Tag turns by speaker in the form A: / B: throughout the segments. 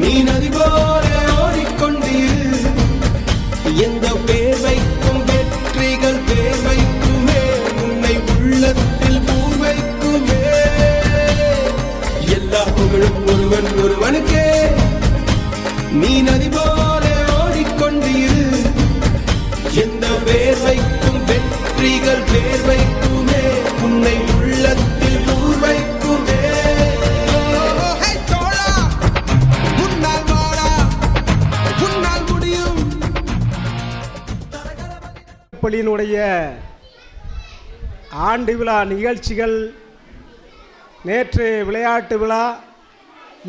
A: நீ நதி போல ஓடிக்கொண்டீர். எந்த பேர் வைக்கும் வெற்றிகள் பேர் வைக்குமே, உன்னை உள்ளத்தில் பூர் வைக்குமே. எல்லா புகழும் ஒருவன் ஒருவனுக்கே. நீ நதி போல ஓடிக்கொண்டீர். எந்த பேர் வைக்கும் வெற்றிகள் பேர் வைக்குமே, உன்னை உள்ளத்தில் பூர் வைக்குமே.
B: பள்ளியினுடைய ஆண்டு விழா நிகழ்ச்சிகள், நேற்று விளையாட்டு விழா,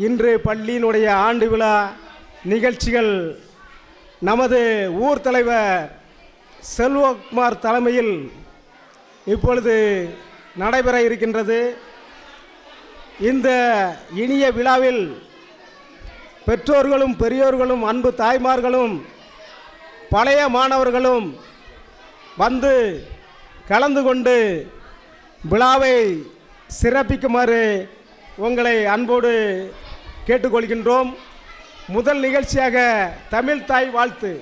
B: இன்று பள்ளியினுடைய ஆண்டு விழா நிகழ்ச்சிகள் நமது ஊர் தலைவர் செல்வகுமார் தலைமையில் இப்பொழுது நடைபெற இருக்கின்றது. இந்த இனிய விழாவில் பெற்றோர்களும் பெரியோர்களும் அன்பு தாய்மார்களும் பழைய மாணவர்களும் வந்து கலந்து கொண்டு விழாவை சிறப்பிக்குமாறு உங்களை அன்போடு கேட்டுக்கொள்கின்றோம். முதல் நிகழ்ச்சியாக தமிழ் தாய் வாழ்த்து.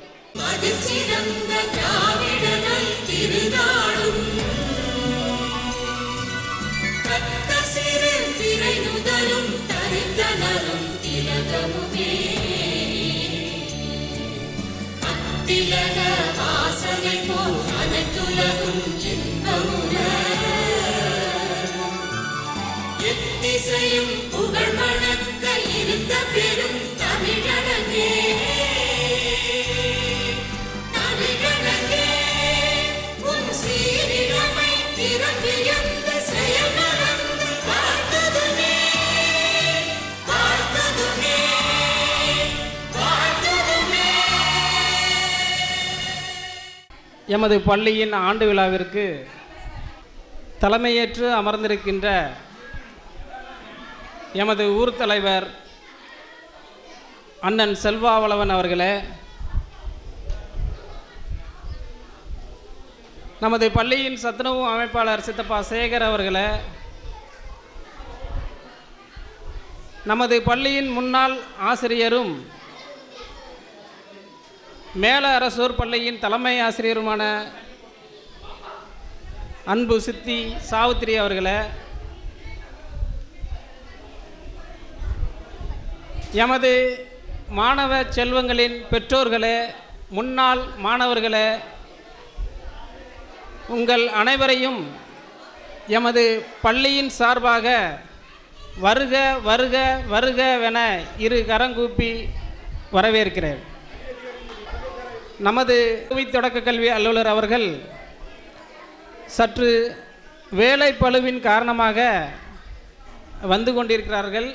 C: எத்திசையும் புகழ் மணக்க இருந்த பெரும் தமிழனே, தமிழனே உன் சீரிழமை திறப்பியந்த செயல் மறந்து வாழ்த்ததுமே, வாழ்த்ததுமே, வாழ்த்ததுமே.
D: எமது பள்ளியின் ஆண்டு விழாவிற்கு தலைமையேற்று அமர்ந்திருக்கின்ற எமது ஊர் தலைவர் அண்ணன் செல்வாவளவன் அவர்களே, நமது பள்ளியின் சத்துணவு அமைப்பாளர் சித்தப்பா சேகர் அவர்களே, நமது பள்ளியின் முன்னாள் ஆசிரியரும் மேல அரசூர் பள்ளியின் தலைமை ஆசிரியருமான அன்பு சித்தி சாவித்திரி அவர்களே, எமது மாணவ செல்வங்களின் பெற்றோர்களே, முன்னாள் மாணவர்களே, உங்கள் அனைவரையும் எமது பள்ளியின் சார்பாக வருக வருக வருகவென இரு கரங்கூப்பி வரவேற்கிறேன். நமது தொடக்க கல்வி அலுவலர் அவர்கள் சற்று வேலை பளுவின் காரணமாக வந்து கொண்டிருக்கிறார்கள்.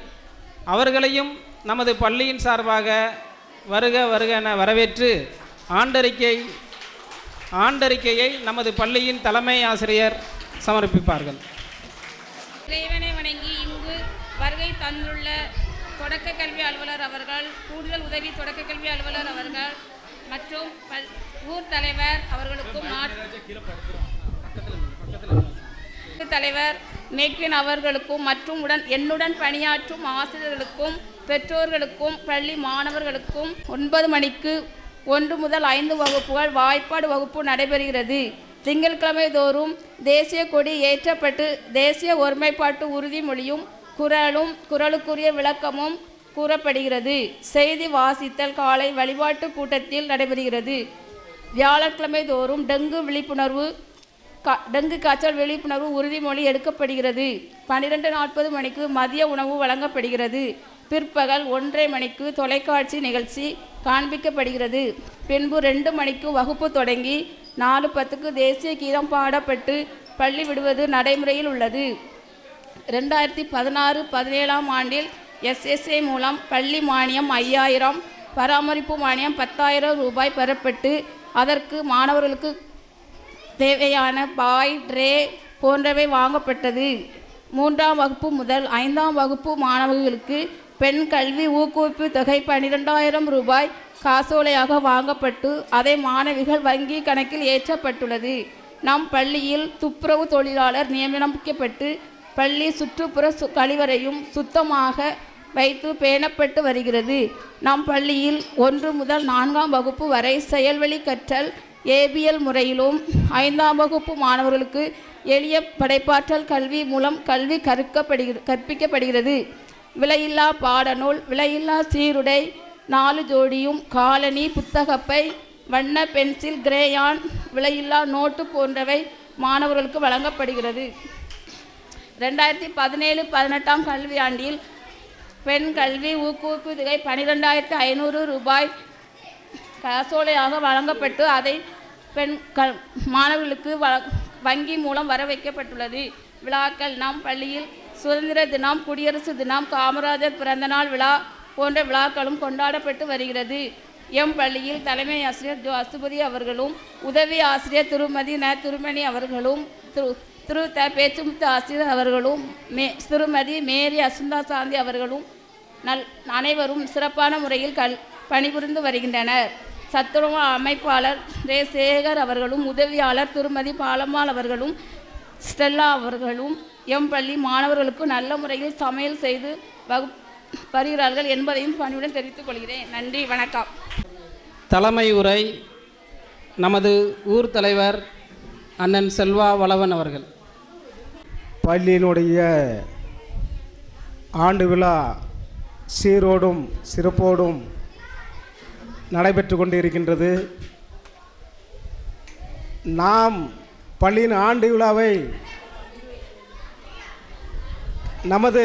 D: அவர்களையும் நமது பள்ளியின் சார்பாக வருக வருக என வரவேற்று ஆண்டறிக்கையை நமது பள்ளியின் தலைமை ஆசிரியர் சமர்ப்பிப்பார்கள்.
E: இறைவனை வணங்கி இங்கு வருகை தந்துள்ள தொடக்க கல்வி அலுவலர் அவர்கள், கூடுதல் உதவி தொடக்க கல்வி அலுவலர் அவர்கள் மற்றும் ஊர் தலைவர் அவர்களுக்கும் தலைவர் மேக்வின் அவர்களுக்கும் மற்றும் என்னுடன் பணியாற்றும் ஆசிரியர்களுக்கும் பெற்றோர்களுக்கும் பள்ளி மாணவர்களுக்கும் 9 மணிக்கு 1 முதல் 5 வகுப்புகள் வாய்ப்பாடு வகுப்பு நடைபெறுகிறது. திங்கட்கிழமை தோறும் தேசிய கொடி ஏற்றப்பட்டு தேசிய ஒருமைப்பாட்டு உறுதிமொழியும் குரலுக்குரிய விளக்கமும் கூறப்படுகிறது. செய்தி வாசித்தல் காலை வழிபாட்டு கூட்டத்தில் நடைபெறுகிறது. வியாழக்கிழமை தோறும் டெங்கு காய்ச்சல் விழிப்புணர்வு உறுதிமொழி எடுக்கப்படுகிறது. 12:40 மணிக்கு மதிய உணவு வழங்கப்படுகிறது. பிற்பகல் 1:30 மணிக்கு தொலைக்காட்சி நிகழ்ச்சி காண்பிக்கப்படுகிறது. பின்பு 2 மணிக்கு வகுப்பு தொடங்கி 4:10க்கு தேசிய கீதம் பாடப்பட்டு பள்ளி விடுவது நடைமுறையில் உள்ளது. 2016-17 ஆண்டில் SSA மூலம் பள்ளி மானியம் 5000, பராமரிப்பு மானியம் 10,000 ரூபாய் பெறப்பட்டு அதற்கு மாணவர்களுக்கு தேவையான பாய், ட்ரே போன்றவை வாங்கப்பட்டது. 3ஆம் வகுப்பு முதல் 5ஆம் வகுப்பு மாணவர்களுக்கு பெண் கல்வி ஊக்குவிப்பு தொகை 12,000 ரூபாய் காசோலையாக வாங்கப்பட்டு அதை மாணவிகள் வங்கி கணக்கில் ஏற்றப்பட்டுள்ளது. நம் பள்ளியில் துப்புரவு தொழிலாளர் நியமிக்கப்பட்டு பள்ளி சுற்றுப்புற கழிவறையும் சுத்தமாக வைத்து பேணப்பட்டு வருகிறது. நம் பள்ளியில் 1 முதல் 4ஆம் வகுப்பு வரை செயல்வழி கற்றல் ஏபிஎல் முறையிலும் 5ஆம் வகுப்பு மாணவர்களுக்கு எளிய படைப்பாற்றல் கல்வி மூலம் கல்வி கற்பிக்கப்படுகிறது. விலையில்லா பாடநூல், விலையில்லா சீருடை 4 ஜோடியும், காலணி, புத்தகப்பை, வண்ண பென்சில், கிரேயான், விலையில்லா நோட்டு போன்றவை மாணவர்களுக்கு வழங்கப்படுகிறது. 2017-18ஆம் கல்வியாண்டில் பெண் கல்வி ஊக்குவிப்பு தொகை 12,500 ரூபாய் காசோலையாக வழங்கப்பட்டு அதை பெண் மாணவர்களுக்கு வங்கி மூலம் வர வைக்கப்பட்டுள்ளது. விழாக்கள் நம் பள்ளியில் சுதந்திர தினம், குடியரசு தினம், காமராஜர் பிறந்தநாள் விழா போன்ற விழாக்களும் கொண்டாடப்பட்டு வருகிறது. எம் பள்ளியில் தலைமை ஆசிரியர் ஜோ அசுபதி அவர்களும், உதவி ஆசிரியர் திருமதி ந திருமணி அவர்களும், திரு த பேச்சுமுத்து ஆசிரியர் அவர்களும், திருமதி மேரி அசுந்தா சாந்தி அவர்களும் அனைவரும் சிறப்பான முறையில் பணிபுரிந்து வருகின்றனர். சத்துணவு அமைப்பாளர் ரே சேகர் அவர்களும், உதவியாளர் திருமதி பாலம்மாள் அவர்களும், ஸ்டெல்லா அவர்களும் எம் பள்ளி மாணவர்களுக்கு நல்ல முறையில் சமையல் செய்து வருகிறார்கள் என்பதையும் பணியுடன் தெரிவித்துக் கொள்கிறேன். நன்றி, வணக்கம்.
D: தலைமை உரை நமது ஊர் தலைவர் அண்ணன் செல்வா வளவன் அவர்கள்.
B: பள்ளியினுடைய ஆண்டு விழா சீரோடும் சிறப்போடும் நடைபெற்று கொண்டு இருக்கின்றது. நாம் பள்ளியின் ஆண்டு விழாவை நமது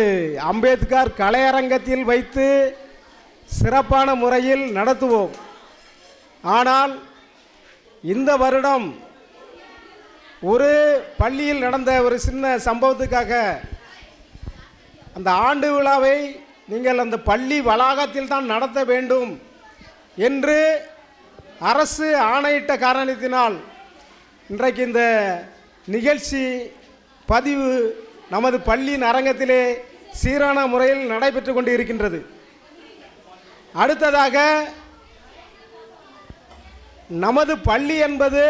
B: அம்பேத்கர் கலையரங்கத்தில் வைத்து சிறப்பான முறையில் நடத்துவோம். ஆனால் இந்த வருடம் ஒரு பள்ளியில் நடந்த ஒரு சின்ன சம்பவத்துக்காக அந்த ஆண்டு விழாவை நீங்கள் அந்த பள்ளி வளாகத்தில் தான் நடத்த வேண்டும் என்று அரசு ஆணையிட்ட காரணத்தினால் இன்றைக்கு இந்த நிகழ்ச்சி பதிவு நமது பள்ளியின் அரங்கத்திலே சீரான முறையில் நடைபெற்று கொண்டு இருக்கின்றது. அடுத்ததாக நமது பள்ளி என்பது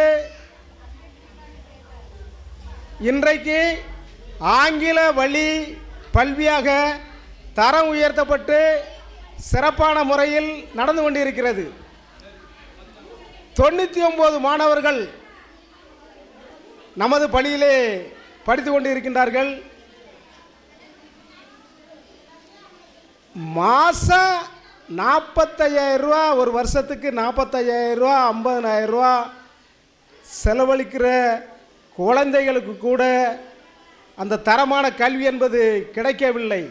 B: இன்றைக்கு ஆங்கில வழி கல்வியாக தரம் உயர்த்தப்பட்டு சிறப்பான முறையில் நடந்து கொண்டிருக்கிறது. 99 மாணவர்கள் நமது பள்ளியிலே படித்து கொண்டு இருக்கின்றார்கள். மாதம் 45,000 ரூபா, ஒரு வருஷத்துக்கு 45,000 ரூபா, 50,000 ரூபா செலவழிக்கிற குழந்தைகளுக்கு கூட அந்த தரமான கல்வி என்பது கிடைக்கவில்லை.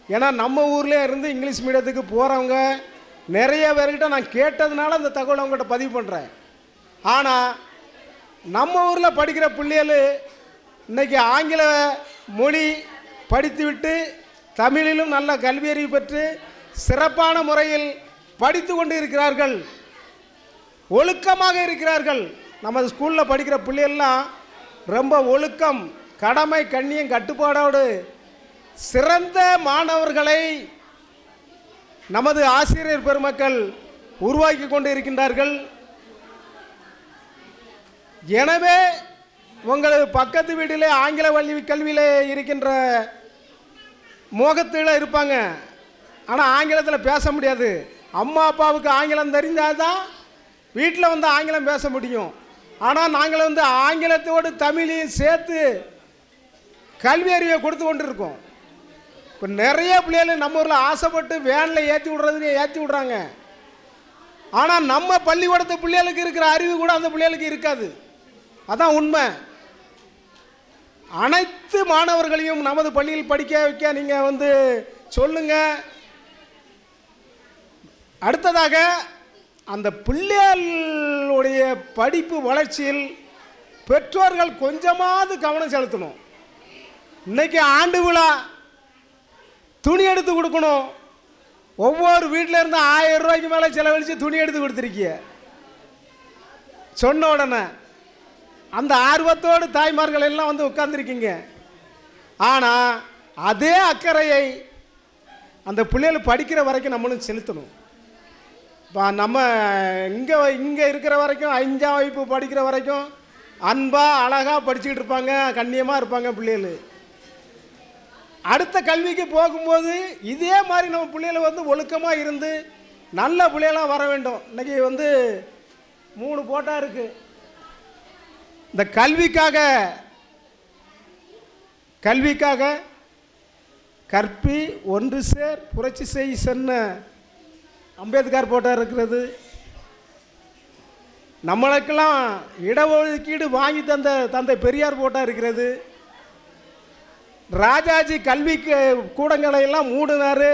B: ஏன்னா நம்ம ஊரில் இருந்து இங்கிலீஷ் மீடியத்துக்கு போகிறவங்க நிறைய பேர்கிட்ட நான் கேட்டதுனால அந்த தகவலை அவங்ககிட்ட பதிவு பண்ணுறேன். ஆனால் நம்ம ஊரில் படிக்கிற பிள்ளைகள் இன்றைக்கி ஆங்கில மொழி படித்துவிட்டு தமிழிலும் நல்ல கல்வியறிவு பெற்று சிறப்பான முறையில் படித்து கொண்டு இருக்கிறார்கள், ஒழுக்கமாக இருக்கிறார்கள். நம்ம ஸ்கூலில் படிக்கிற பிள்ளைகள்லாம் ரொம்ப ஒழுக்கம், கடமை, கண்ணியம், கட்டுப்பாடோடு சிறந்த மாணவர்களை நமது ஆசிரியர் பெருமக்கள் உருவாக்கி கொண்டு இருக்கின்றார்கள். எனவே உங்களது பக்கத்து வீட்டிலே ஆங்கில கல்வியில் இருக்கின்ற மோகத்தில் இருப்பாங்க, ஆனால் ஆங்கிலத்தில் பேச முடியாது. அம்மா அப்பாவுக்கு ஆங்கிலம் தெரிஞ்சால் தான் வீட்டில் வந்து ஆங்கிலம் பேச முடியும். ஆனால் நாங்கள் வந்து ஆங்கிலத்தோடு தமிழையும் சேர்த்து கல்வி அறிவை கொடுத்து கொண்டு இருக்கோம். இப்போ நிறைய பிள்ளைகள் நம்ம ஊரில் ஆசைப்பட்டு வேனில் ஏற்றி விட்றாங்க. ஆனால் நம்ம பள்ளிக்கூடத்து பிள்ளைகளுக்கு இருக்கிற அறிவு கூட அந்த பிள்ளைகளுக்கு இருக்காது. அதான் உண்மை. அனைத்து மாணவர்களையும் நமது பள்ளியில் படிக்க வைக்க நீங்கள் வந்து சொல்லுங்கள். அடுத்ததாக அந்த பிள்ளைகளுடைய படிப்பு வளர்ச்சியில் பெற்றோர்கள் கொஞ்சமாவது கவனம் செலுத்தணும். இன்றைக்கி ஆண்டு விழா, துணி எடுத்து கொடுக்கணும். ஒவ்வொரு வீட்டில் இருந்து 1000 ரூபாய்க்கு மேலே செலவழித்து துணி எடுத்து கொடுத்துருக்கிய சொன்ன உடனே அந்த ஆர்வத்தோடு தாய்மார்கள் எல்லாம் வந்து உட்கார்ந்துருக்கீங்க. ஆனால் அதே அக்கறையை அந்த பிள்ளைகள் படிக்கிற வரைக்கும் நம்மளும் செலுத்தணும். இப்போ நம்ம இங்கே இருக்கிற வரைக்கும் 5ஆம் வகுப்பு படிக்கிற வரைக்கும் அன்பாக அழகாக படிச்சுக்கிட்டு இருப்பாங்க, கண்ணியமாக இருப்பாங்க பிள்ளைகள். அடுத்த கல்விக்கு போகும்போது இதே மாதிரி நம்ம பிள்ளைகளை வந்து ஒழுக்கமாக இருந்து நல்ல பிள்ளைகளாக வர வேண்டும். இன்றைக்கி வந்து 3 போட்டா இருக்குது. இந்த கல்விக்காக கற்பி ஒன்று சேர் புரட்சி செய் சொன்ன அம்பேத்கர் போட்டா இருக்கிறது. நம்மளுக்கெல்லாம் இடஒதுக்கீடு வாங்கி தந்த தந்தை பெரியார் போட்டா இருக்கிறது. ராஜாஜி கல்வி கூடங்களை எல்லாம் மூடினார்.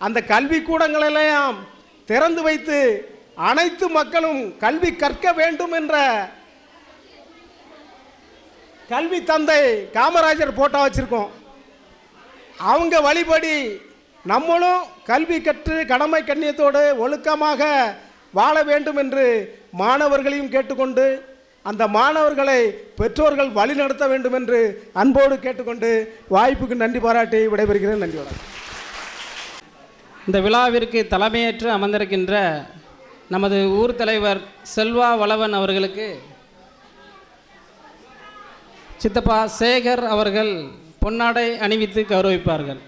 B: அந்த கல்வி கூடங்களெல்லாம் திறந்து வைத்து அனைத்து மக்களும் கல்வி கற்க வேண்டும் என்ற கல்வி தந்தை காமராஜர் போட்டா வச்சுருக்கோம். அவங்க வழிபடி நம்மளும் கல்வி கற்று கடமை கண்ணியத்தோடு ஒழுக்கமாக வாழ வேண்டும் என்று மாணவர்களையும் கேட்டுக்கொண்டு அந்த மாணவர்களை பெற்றோர்கள் வழி நடத்த வேண்டும் என்று அன்போடு கேட்டுக்கொண்டு வாய்ப்புக்கு நன்றி பாராட்டி விடைபெறுகிறேன். நன்றி வணக்கம்.
D: இந்த விழாவிற்கு தலைமையேற்று அமர்ந்திருக்கின்ற நமது ஊர் தலைவர் செல்வா வளவன் அவர்களுக்கு சித்தப்பா சேகர் அவர்கள் பொன்னாடை அணிவித்து கௌரவிப்பார்கள்.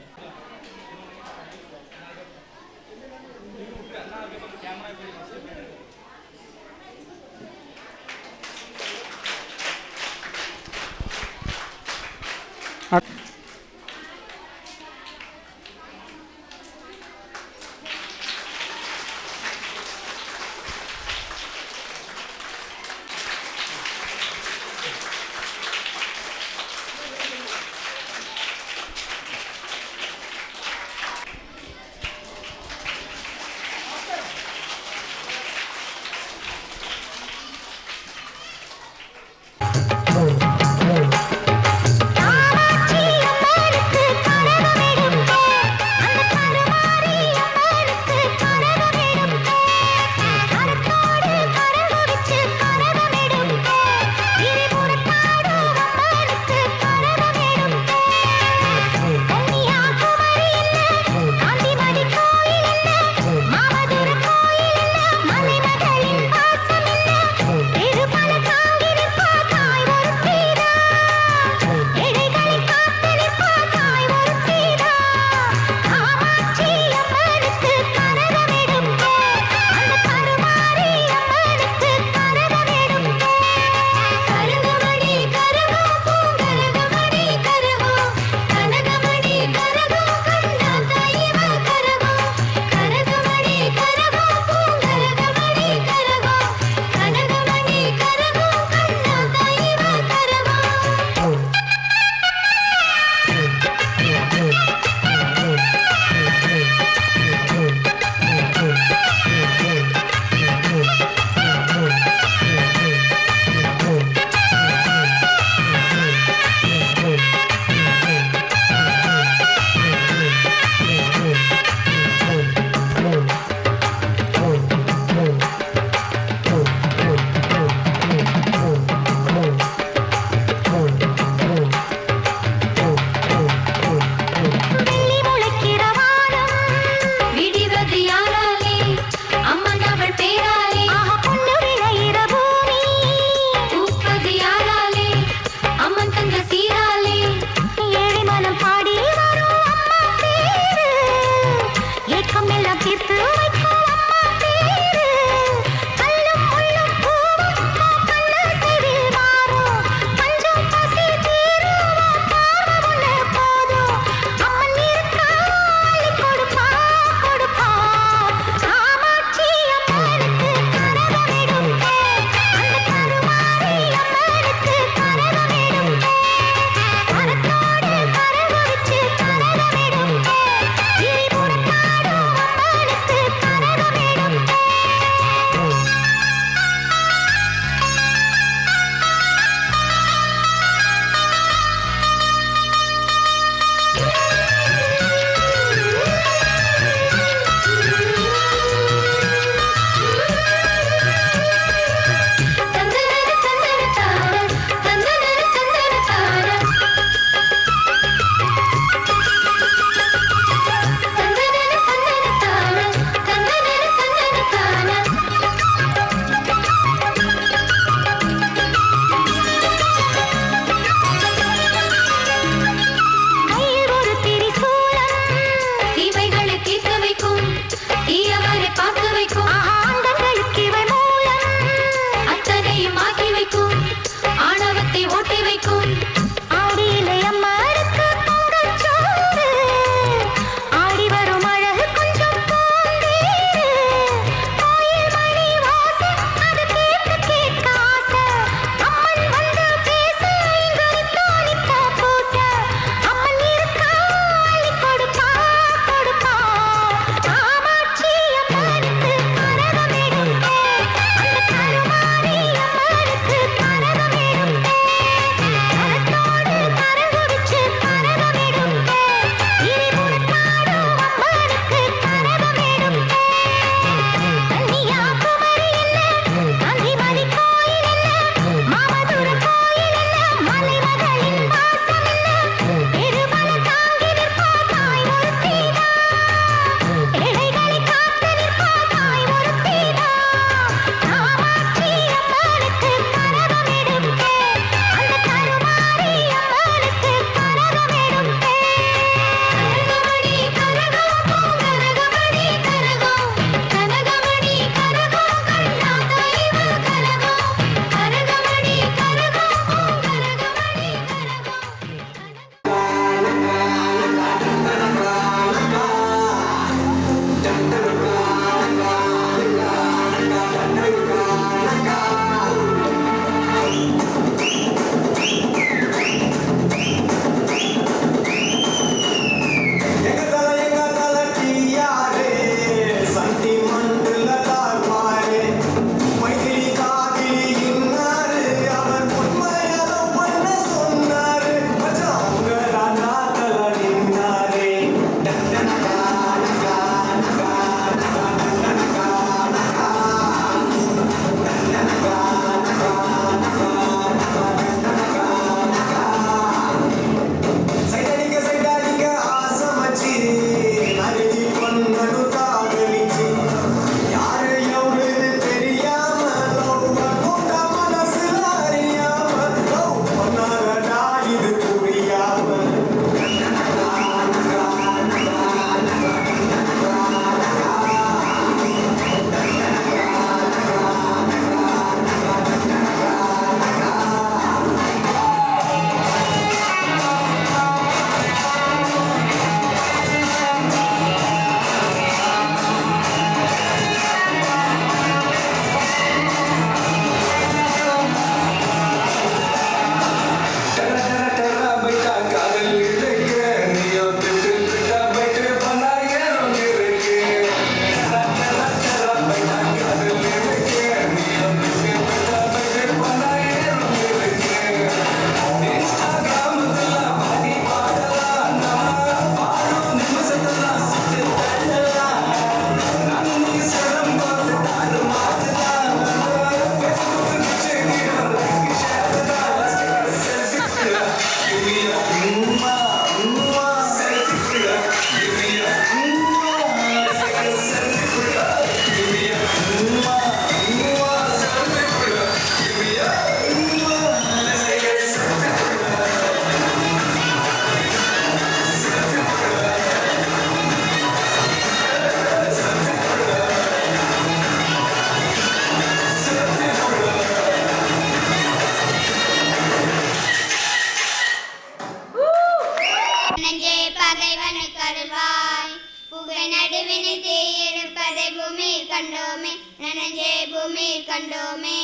F: நடுவினில் தீயிருப்பதை பூமியில் கண்டோமே நனஞ்சே பூமியில் கண்டோமே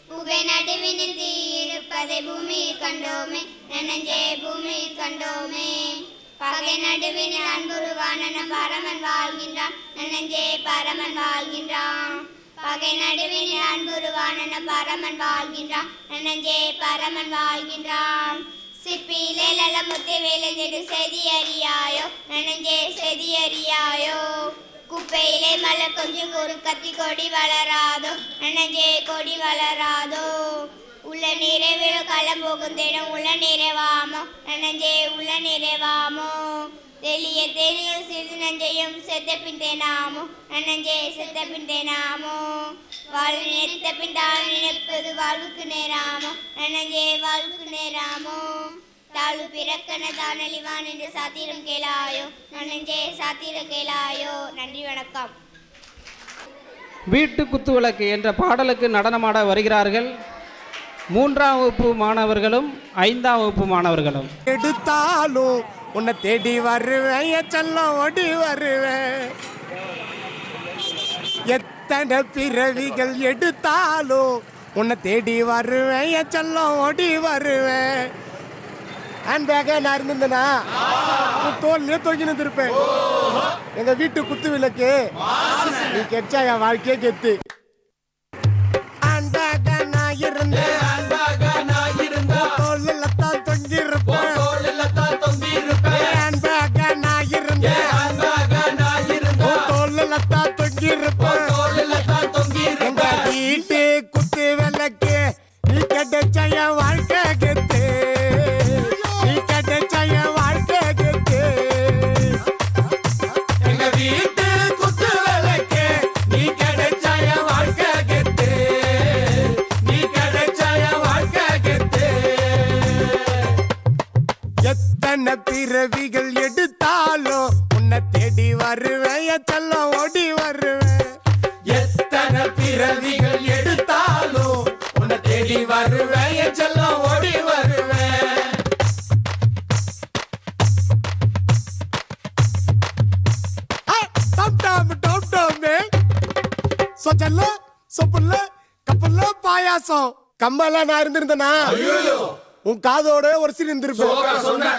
F: புகை நடுவினில் தீயிருப்பதை பூமியில் கண்டோமே நனஞ்சே பூமியில் கண்டோமே பகை நடுவினில் அன்புருவான பரமன் வாழ்கின்றான் நனஞ்சே பரமன் வாழ்கின்றான் பகை நடுவினில் அன்புருவான பரமன் வாழ்கின்றான் நனஞ்சே பரமன் வாழ்கின்றான் சிப்பிலே லல முத்து வேலைஞ்செடு செதி அறியாயோ நனஞ்சே செதி அறியாயோ குப்பையிலே மலர் கொஞ்சம் ஒரு கத்தி கொடி வளராதோ நனஞ்சே கொடி வளராதோ உள்ள நிறைவேற களம் போகும் தேடும் உள்ள நிறைவாமோ நனஞ்சே உள்ள நிறைவாமோ தெளிய தெளிய சிறு நஞ்சையும் செத்த பின் தேனாமோ நனஞ்சே செத்த பின் தேனாமோ வாழ்வு நினைத்த பின் தாழ் நினைப்பது வாழ்வுக்கு நேராமோ நனஞ்சே வாழ்வுக்கு நேராமோ தாழ்வு பிறக்கன தானழிவான் என்று சாத்திரம் கேளாயோ நனஞ்சே சாத்திரம் கேளாயோ நன்றி வணக்கம்
D: வீட்டு குத்துவிளக்கு என்ற பாடலுக்கு நடனமாட வருகிறார்கள் 3ஆம் வகுப்பு மாணவர்களும் 5ஆம் வகுப்பு மாணவர்களும்.
G: எடுத்தாலும் உன்னை தேடி வருவேன் என் செல்லம் ஓடி வருவேன் எத்தனை பிறவிகள் எடுத்தாலும் உன்னை தேடி வருவேன் என் செல்லம் ஓடி வருவேன் ஹேண்ட் பேக்கை நான் இருந்திருந்தேனா தோல்லையே தொங்கினு இருப்பேன் எங்க வீட்டு குத்து விளக்கு நீ கெச்சா என் வாழ்க்கையே கெத்து ஹேண்ட் பேக்கை நான் இருந்தேன் தோல்ல தான் தொங்கி இருப்பேன் ஹேண்ட் பேக்கை நான் இருந்தேன் தோல்ல தான் தொங்கி இருப்பேன் எங்க வீட்டு குத்து விளக்கு நீ கிடைச்ச என் வாழ்க்கை கெத்து நீ கிடைச்ச என் வாழ்க்கை கெத்து எங்க வீட்டு குத்து விளக்கு நீ கிடைச்ச என் வாழ்க்கை கெத்து நீ கிடைச்ச என் வாழ்க்கை கெத்து எத்தனை பிறவிகள் எடுத்தாலும் உன்னை தேடி வருவேன் என் செல்லம் ஓடி வருவேன் எத்தனை பிறவிகள் எடுத்தாலும் உன்னை தேடி வருவேன் என் செல்லம் ஓடி வருவேன் பாயாசம் கம்பெல்லாம் நான் இருந்திருந்தேனா உன் காதோட ஒரு சிறு இருந்திருப்பேன்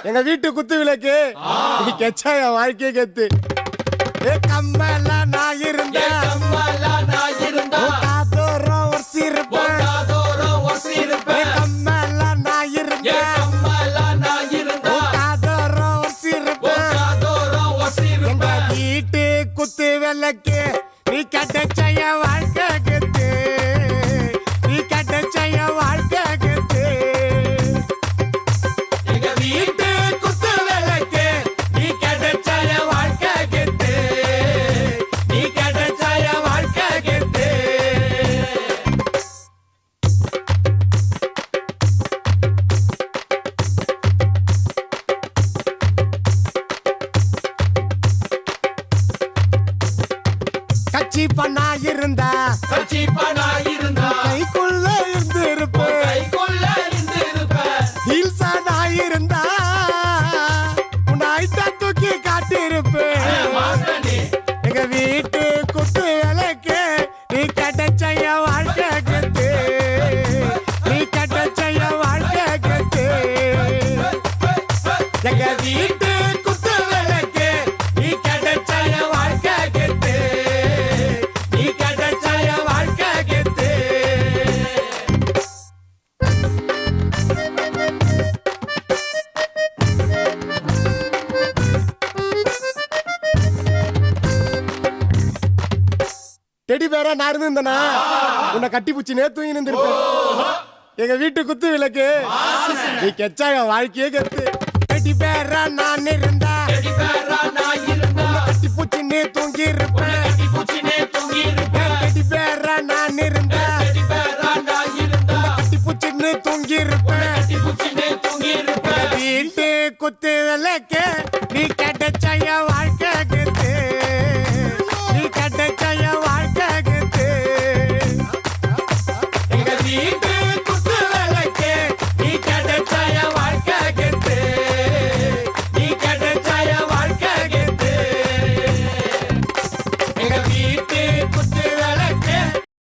G: எங்க வீட்டு குத்து விளக்கு இது கெச்சா என் வாழ்க்கையே கெத்து கம்பெல்லாம் நான் இருந்தேன் உன் காதோட ஒரு சிரிப்பேன் கம்பெல்லாம் நான் இருந்தேன் உன் காதோட ஒரு சிரிப்பேன் எங்க வீட்டு குத்து விளக்கு நீ கிடைச்ச என் வாழ்க்கை கெத்து நீ கிடைச்ச என் வாழ்க்கை கெத்து எங்க வீட்டு குத்து விளக்கு நீ கிடைச்ச என் வாழ்க்கை கெத்து நீ கிடைச்ச என் வாழ்க்கை கெத்து கட்சி பண்ணா இருந்தா கைக்குள்ள இருந்து இருப்பேன் ஹீல்ஸா நான் இருந்தா உன்னை ஐட்டா தூக்கி காட்டி இருப்பேன் எங்க வீட்டு குத்து விளக்கு நீ கிடைச்ச என் வாழ்க்கை கெத்து நீ கிடைச்ச என் வாழ்க்கை கெத்து எங்க வீட்டு குத்து விளக்கு நீ கிடைச்ச என் வாழ்க்கை கெத்து நீ கிடைச்ச என் வாழ்க்கை கெத்து டெடி பேரா நான் இருந்திருந்தேனா உன்னை கட்டி பூச்சி நேத்து இருந்திருப்பேன் எங்க வீட்டு குத்து விளக்கு நீ கெச்சா என் வாழ்க்கையே கெத்து டெடி பேரா நான் இருந்தா உன்னை கட்டி பூச்சி நீ தூங்கி இருப்பேன் டெடி பேரா நான் இருந்தா உன்னை கட்டி பூச்சி நீ தூங்கி இருப்பேன் வீட்டு குத்து விளக்கு